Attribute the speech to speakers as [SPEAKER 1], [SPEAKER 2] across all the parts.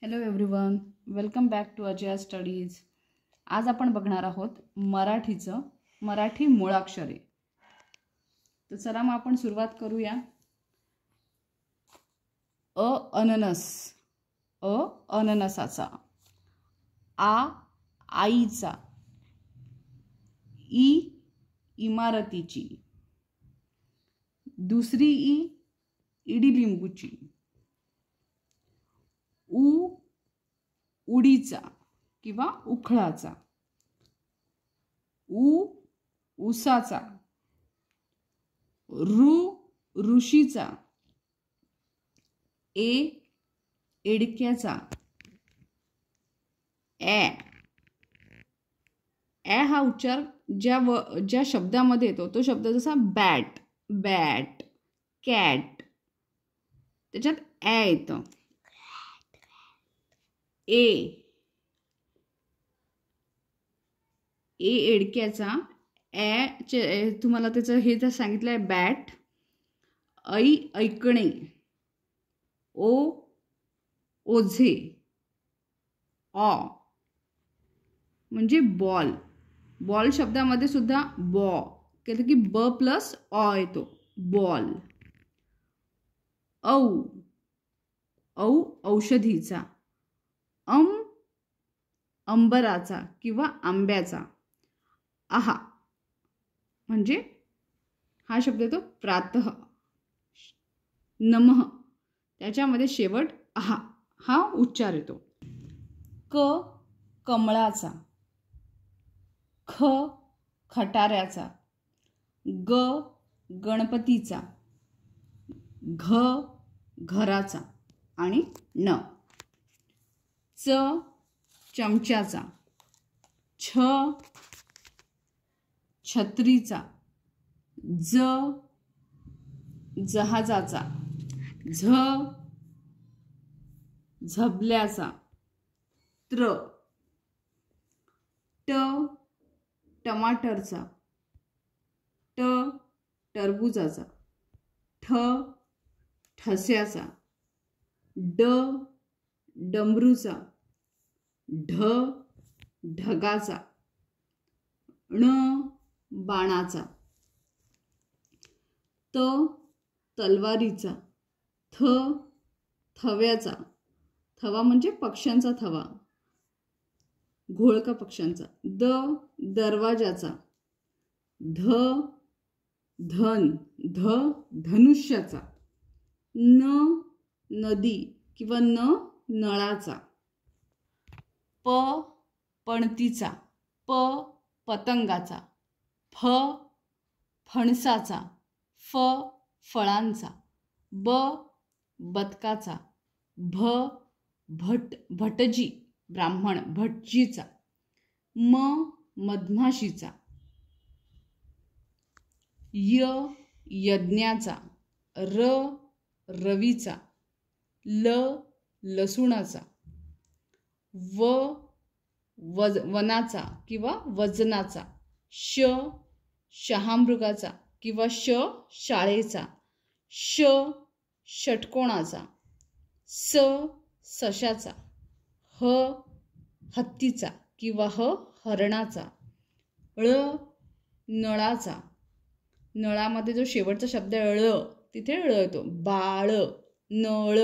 [SPEAKER 1] Hello everyone, welcome back to Ajay studies. आज आपण बघणार आहोत मराठी मूळाक्षरे. तर चला मग आपण सुरुवात करूया. अननस, अननसाचा. आईचा. इमारतीची. दुसरी इडिलिंबूची. उडीचा किंवा उखळाचा. उसाचा. ऋषीचा. एडक्याचा. हा उच्चार ज्या शब्दामध्ये येतो तो शब्द जसा बॅट, कॅट, त्याच्यात येतं. एडक्याचा. तुम्हाला त्याचं हे तर सांगितलं आहे बॅट. ऐकणे. ओझे. म्हणजे बॉल शब्दामध्ये सुद्धा केलं की ब प्लस येतो, बॉल. औषधीचा. अंबराचा किंवा आंब्याचा. म्हणजे हा शब्द येतो प्रातः. नमः, त्याच्यामध्ये शेवट हा उच्चार येतो. कमळाचा. खटाऱ्याचा. गणपतीचा. घराचा आणि चमच्याचा. छत्रीचा. जहाजाचा. झबल्याचा. टमाटरचा. टरबुजाचा. ठस्याचा. डमरूचा. ढगाचा. बाणाचा. तलवारीचा. थव्याचा. थवा म्हणजे पक्ष्यांचा थवा, घोळका पक्ष्यांचा. दरवाजाचा. धनुष्याचा. नदी किंवा नळाचा. पणतीचा. पतंगाचा. फणसाचा. फळांचा. बदकाचा. भटजी ब्राह्मण, भटजीचा. मधमाशीचा. यज्ञाचा. रवीचा. लसूणाचा. वनाचा किंवा वजनाचा. शहामृगाचा किंवा शाळेचा. षटकोणाचा. सशाचा. हत्तीचा किंवा हरणाचा. नळाचा. नळामध्ये जो शेवटचा शब्द आहे तिथे येतो. बाळ. नळ.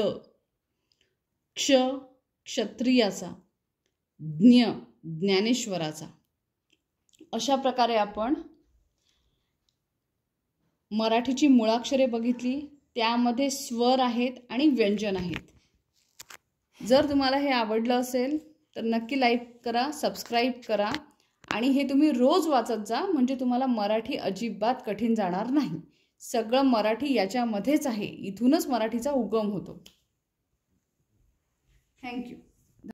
[SPEAKER 1] क्षत्रियाचा. ज्ञानेश्वराचा. अशा प्रकारे आपण मराठीची मूळाक्षरे बघितली. त्यामध्ये स्वर आहेत आणि व्यंजन आहेत. जर तुम्हाला हे आवडलं असेल तर नक्की लाईक करा, सबस्क्राईब करा आणि हे तुम्ही रोज वाचत जा, म्हणजे तुम्हाला मराठी अजिबात कठीण जाणार नाही. सगळं मराठी याच्यामध्येच आहे. इथूनच मराठीचा उगम होतो. थँक्यू.